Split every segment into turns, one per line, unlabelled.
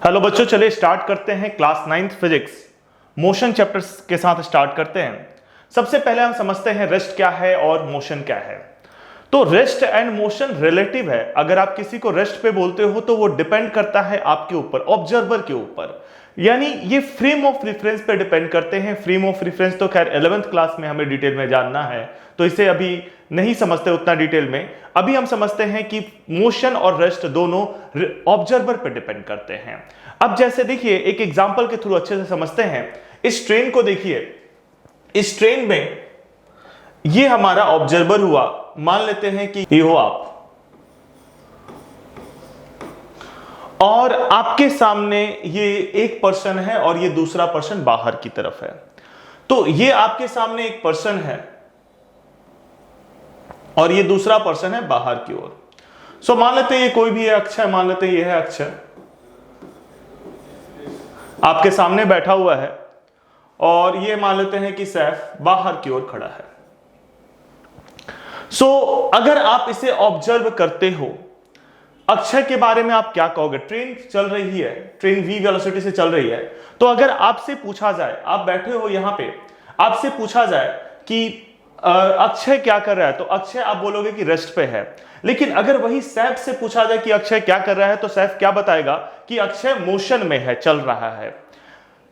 Hello बच्चों, चलिए start करते हैं class 9th physics motion chapters के साथ स्टार्ट करते हैं। सबसे पहले हम समझते हैं रेस्ट क्या है और मोशन क्या है। तो रेस्ट एंड मोशन रिलेटिव है। अगर आप किसी को रेस्ट पे बोलते हो तो वो डिपेंड करता है आपके ऊपर, ऑब्जर्वर के ऊपर, यानी ये फ्रेम ऑफ रेफरेंस पे डिपेंड करते हैं। फ्रेम ऑफ रेफरेंस तो खैर 11th क्लास में हमें डिटेल में जानना है, तो इसे अभी नहीं समझते उतना डिटेल में। अभी हम समझते हैं कि मोशन और रेस्ट दोनों ऑब्जर्वर पे डिपेंड करते हैं। अब जैसे देखिए, एक एग्जांपल के थ्रू अच्छे से समझते हैं। इस ट्रेन को देखिए, इस ट्रेन में ये हमारा ऑब्जर्वर हुआ, मान लेते हैं कि ये हो आप, और आपके सामने ये एक पर्सन है और ये दूसरा पर्सन बाहर की तरफ है। तो ये आपके सामने एक पर्सन है और ये दूसरा पर्सन है बाहर की ओर। सो मान लेते हैं ये कोई भी अक्षय, मान लेते हैं ये है अक्षय, आपके सामने बैठा हुआ है, और ये मान लेते हैं कि सैफ बाहर की ओर खड़ा है। सो अगर आप इसे ऑब्जर्व करते हो, अक्षय के बारे में आप क्या कहोगे? ट्रेन चल रही है, ट्रेन v वेलोसिटी से चल रही है। तो अगर आपसे पूछा जाए, आप बैठे हो यहां पे, आपसे पूछा जाए कि अक्षय क्या कर रहा है, तो अक्षय आप बोलोगे कि रेस्ट पे है। लेकिन अगर वही सैफ से पूछा जाए कि अक्षय क्या कर रहा है, तो सैफ क्या बताएगा कि अक्षय मोशन में है, चल रहा है।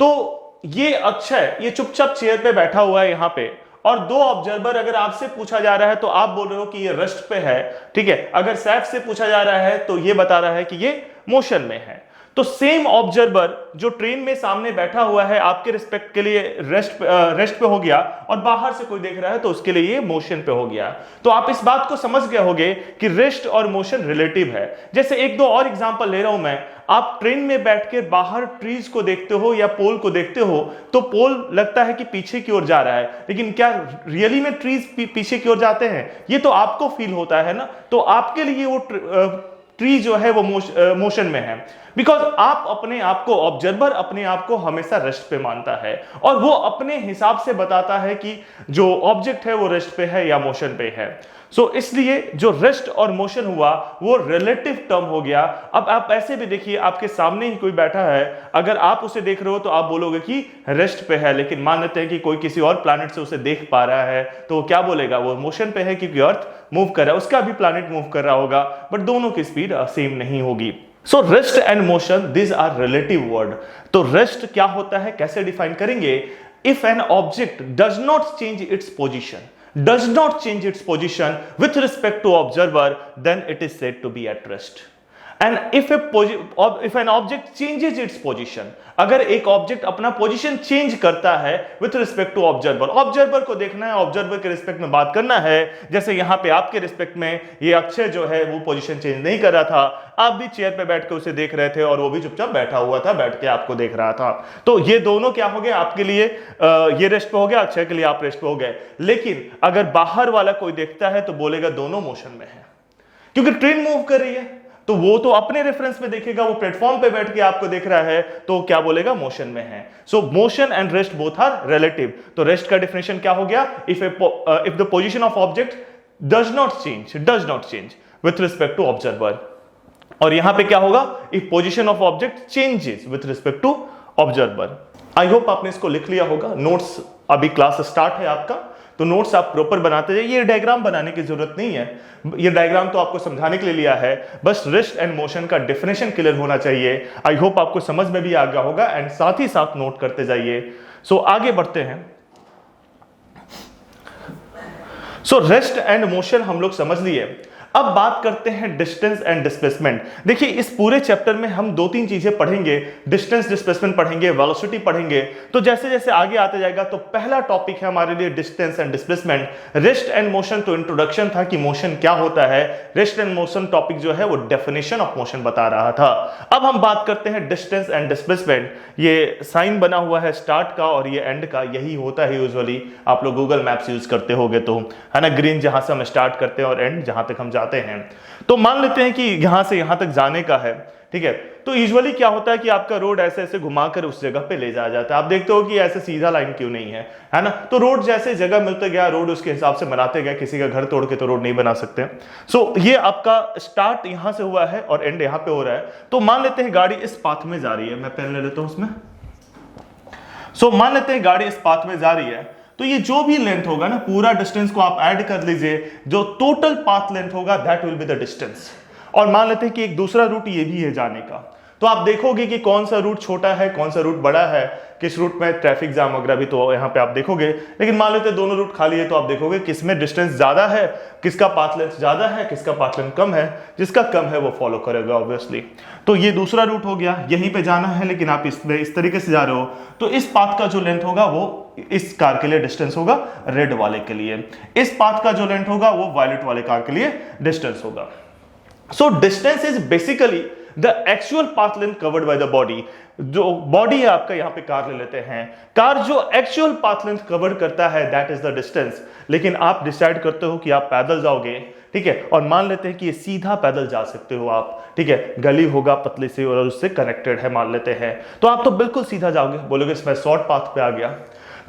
तो ये अक्षय ये चुपचाप चेयर पे बैठा हुआ है यहां पे, और दो ऑब्जर्वर, अगर आपसे पूछा जा रहा है तो आप बोल रहे हो कि ये रेस्ट पे है, ठीक है। अगर सैफ से पूछा जा रहा है तो ये बता रहा है कि ये मोशन में है। तो सेम ऑब्जर्वर जो ट्रेन में सामने बैठा हुआ है, आपके रिस्पेक्ट के लिए रेस्ट पे हो गया, और बाहर से कोई देख रहा है तो उसके लिए ये मोशन पे हो गया। तो आप इस बात को समझ गए होंगे कि रेस्ट और मोशन रिलेटिव है। जैसे एक दो और एग्जांपल ले रहा हूं मैं। आप ट्रेन में बैठ के बाहर ट्रीज को देखते हो या पोल को देखते हो, तो पोल लगता है कि पीछे की ओर जा रहा है, लेकिन क्या रियली में ट्रीज पीछे की ओर जाते हैं? ये तो आपको फील होता है ना। तो आपके लिए वो ट्री जो है वो मोशन में है, बिकॉज आप अपने आप को, ऑब्जर्वर अपने आप को हमेशा रेस्ट पे मानता है, और वो अपने हिसाब से बताता है कि जो ऑब्जेक्ट है वो रेस्ट पे है या मोशन पे है। सो इसलिए जो रेस्ट और मोशन हुआ वो रिलेटिव टर्म हो गया। अब आप ऐसे भी देखिए, आपके सामने ही कोई बैठा है, अगर आप उसे देख रहे हो तो आप बोलोगे कि रेस्ट पे है, लेकिन मान लेते हैं कि कोई किसी और प्लैनेट से उसे देख पा रहा है, तो वो क्या बोलेगा? वो मोशन पे है, क्योंकि अर्थ मूव कर रहा है, उसका भी प्लैनेट मूव कर रहा होगा, बट दोनों की स्पीड सेम नहीं होगी। So rest and motion, this are relative word. तो रेस्ट क्या होता है, कैसे डिफाइन करेंगे? If an object does not change its position, does not change its position with respect to observer, then it is said to be at rest. And if an object changes its position, अगर एक object अपना position change करता है with respect to observer, observer को देखना है, observer के respect में बात करना है। जैसे यहां पे आपके रिस्पेक्ट में ये अक्षय जो है वो पोजीशन चेंज नहीं कर रहा था, आप भी चेयर पे बैठ के उसे देख रहे थे, और वो भी चुपचाप बैठा हुआ था, बैठ के आपको देख रहा था। तो ये दोनों क्या हो गए आपके लिए? ये रेस्ट पे हो गया, अक्षय के लिए आप रेस्ट पे हो गए। लेकिन अगर बाहर वाला कोई देखता है तो बोलेगा दोनों मोशन में है, क्योंकि ट्रेन मूव कर रही है, तो वो तो अपने रेफरेंस में देखेगा, वो प्लेटफॉर्म पे बैठ के आपको देख रहा है, तो क्या बोलेगा? मोशन में है। So motion and rest both are relative. तो रेस्ट का डेफिनेशन क्या हो गया? If the position of object does not change with respect to observer. और यहां पे क्या होगा? If position of object changes with respect to observer. I hope आपने इसको लिख लिया होगा। नोट्स, अभी क्लास स्टार्ट है आपका, तो नोट्स आप प्रॉपर बनाते जाइए। ये डायग्राम बनाने की जरूरत नहीं है, ये डायग्राम तो आपको समझाने के लिए लिया है, बस रेस्ट एंड मोशन का डेफिनेशन क्लियर होना चाहिए। आई होप आपको समझ में भी आ गया होगा, एंड साथ ही साथ नोट करते जाइए। सो आगे बढ़ते हैं। सो रेस्ट एंड मोशन हम लोग समझ लिए। अब बात करते हैं डिस्टेंस एंड डिस्प्लेसमेंट। देखिए, इस पूरे चैप्टर में हम दो तीन चीजें पढ़ेंगे, डिस्टेंस डिस्प्लेसमेंट पढ़ेंगे, वेलोसिटी पढ़ेंगे। तो जैसे जैसे आगे आते जाएगा, तो पहला टॉपिक है हमारे लिए distance and displacement. Rest and motion तो इंट्रोडक्शन था कि मोशन क्या होता है, रेस्ट एंड मोशन टॉपिक जो है वो डेफिनेशन ऑफ मोशन बता रहा था। अब हम बात करते हैं डिस्टेंस एंड डिस्प्लेसमेंट। ये साइन बना हुआ है स्टार्ट का और ये एंड का, यही होता है यूजुअली, आप लोग गूगल मैप्स यूज करते होगे तो, है ना, ग्रीन जहां से हम स्टार्ट करते हैं और एंड जहां तक हम जाते हैं। तो मान लेते हैं कि यहां से यहां तक जाने का है, ठीक है। तो यूजुअली क्या होता है कि आपका रोड ऐसे ऐसे घुमाकर उस जगह पे ले जाया जाता है। आप देखते हो कि ऐसे सीधा लाइन क्यों नहीं है ना। तो रोड जैसे जगह मिलते गया, रोड उसके हिसाब से बनाते गए, किसी का घर तोड़ के तो रोड नहीं बना सकते। सो ये आपका स्टार्ट यहां से हुआ है और एंड यहां पे हो रहा है। तो मान लेते हैं गाड़ी इस पाथ में जा रही है, मैं पेन ले लेता हूं उसमें। सो मान लेते हैं गाड़ी इस पाथ में जा रही है, तो ये जो भी लेंथ होगा ना, पूरा डिस्टेंस को आप ऐड कर लीजिए, जो टोटल पाथ लेंथ होगा that will be the distance. और मान लेते हैं कि एक दूसरा रूट ये भी है जाने का, तो आप देखोगे कि कौन सा रूट छोटा है, कौन सा रूट बड़ा है, किस रूट में ट्रैफिक जाम वगैरह भी तो यहाँ पे आप देखोगे। लेकिन मान लेते हैं दोनों रूट खाली है, तो आप देखोगे किसमें डिस्टेंस ज्यादा है, किसका पाथ लेंथ ज्यादा है, किसका पाथ लेंथ कम है। जिसका कम है वो फॉलो करेगा ऑब्वियसली। तो ये दूसरा रूट हो गया, यहीं पे जाना है, लेकिन आप इसमें इस तरीके से जा रहे हो, तो इस पाथ का जो लेंथ होगा वो इस कार के लिए डिस्टेंस होगा, रेड वाले के लिए। इस पाथ का जो लेंथ होगा वो वायलेट वाले कार के लिए डिस्टेंस होगा। So distance is basically the actual path length covered by the body. जो बॉडी है आपका, यहां पे कार ले लेते हैं, कार जो एक्चुअल पाथ लेंथ कवर करता है दैट इज द डिस्टेंस। लेकिन आप डिसाइड करते हो कि आप पैदल जाओगे, ठीक है, और मान लेते हैं कि ये सीधा पैदल जा सकते हो आप, ठीक है, गली होगा पतली सी और उससे कनेक्टेड है मान लेते हैं, तो आप तो बिल्कुल सीधा जाओगे, बोलोगे मैं शॉर्ट पाथ पे आ गया।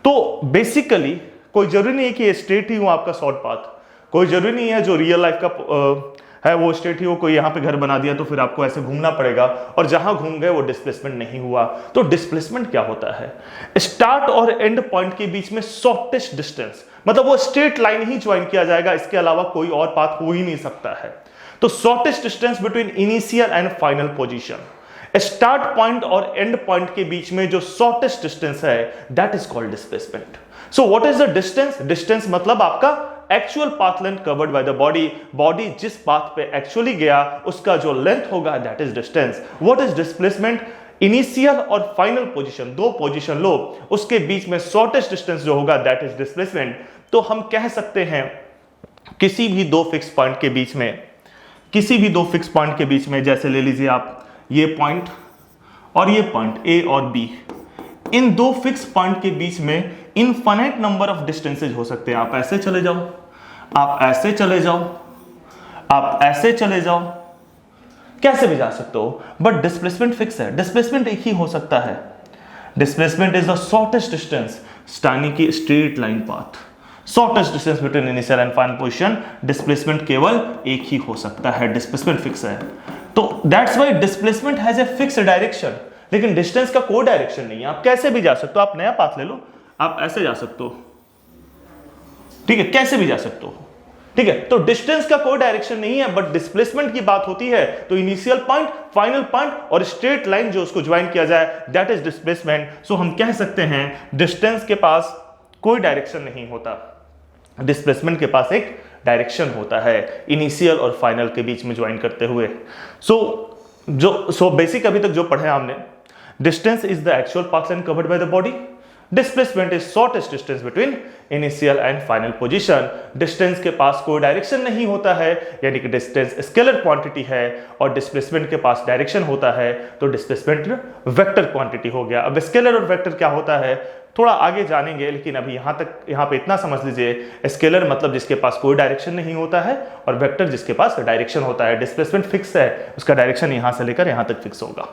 तो बेसिकली कोई जरूरी नहीं है कि ये स्ट्रेट ही हो आपका शॉर्ट पाथ, कोई जरूरी नहीं है जो रियल लाइफ का है वो स्ट्रेट ही हो। कोई यहाँ पे घर बना दिया तो फिर आपको ऐसे घूमना पड़ेगा, और जहां घूम गए वो डिस्प्लेसमेंट नहीं हुआ। तो डिस्प्लेसमेंट क्या होता है? स्टार्ट और एंड पॉइंट के बीच में शॉर्टेस्ट डिस्टेंस, मतलब वो स्ट्रेट लाइन ही ज्वाइन किया जाएगा, इसके अलावा कोई और पाथ हो ही नहीं सकता है। तो shortest distance between initial and final position, start point और एंड पॉइंट के बीच में जो शॉर्टेस्ट डिस्टेंस है that is called displacement. So what is the distance? Distance मतलब आपका actual path length covered by the body, body जिस path पे actually गया उसका जो लेंथ होगा that is distance. What is displacement? Initial और फाइनल पोजीशन, दो पोजीशन लो, उसके बीच में शॉर्टेस्ट डिस्टेंस जो होगा दैट इज डिस्प्लेसमेंट। तो हम कह सकते हैं किसी भी दो फिक्स पॉइंट के बीच में, किसी भी दो फिक्स पॉइंट के बीच में, जैसे ले लीजिए आप ये पॉइंट और ये पॉइंट ए और बी, इन दो फिक्स पॉइंट के बीच में इनफाइनाइट नंबर ऑफ डिस्टेंसेज हो सकते हैं। आप ऐसे चले जाओ, आप ऐसे चले जाओ, आप ऐसे चले जाओ, कैसे भी जा सकते हो, बट डिस्प्लेसमेंट फिक्स है। डिस्प्लेसमेंट एक ही हो सकता है। Displacement is the shortest distance, यानी कि straight line path, shortest distance between initial and final position. Displacement केवल एक ही हो सकता है, डिस्प्लेसमेंट फिक्स है। तो that's why displacement has a fix direction, लेकिन डिस्टेंस का कोई डायरेक्शन नहीं है। आप कैसे भी जा सकते हो, आप नया पाथ ले लो, आप ऐसे जा सकते हो, ठीक है, कैसे भी जा सकते हो, ठीक है। तो डिस्टेंस का कोई डायरेक्शन नहीं है, बट डिस्प्लेसमेंट की बात होती है तो इनिशियल पॉइंट, फाइनल पॉइंट और स्ट्रेट लाइन जो उसको ज्वाइन किया जाए दैट इज डिस्प्लेसमेंट। सो हम कह सकते हैं डिस्टेंस के पास कोई डायरेक्शन नहीं होता, डिस्प्लेसमेंट के पास एक डायरेक्शन होता है इनिशियल और फाइनल के बीच में ज्वाइन करते हुए। सो बेसिक अभी तक जो पढ़े हमने, distance is the actual path length covered by the body, displacement is shortest distance between initial and final position. Distance के पास कोई डायरेक्शन नहीं होता है, यानी कि डिस्टेंस स्केलर क्वांटिटी है, और डिस्प्लेसमेंट के पास डायरेक्शन होता है, तो डिस्प्लेसमेंट वेक्टर क्वांटिटी हो गया। अब स्केलर और वेक्टर क्या होता है थोड़ा आगे जानेंगे, लेकिन अभी यहाँ पे इतना समझ लीजिए, स्केलर मतलब जिसके पास कोई डायरेक्शन नहीं होता है, और वेक्टर जिसके पास डायरेक्शन होता है। डिस्प्लेसमेंट फिक्स है, उसका डायरेक्शन यहाँ से लेकर यहाँ तक फिक्स होगा।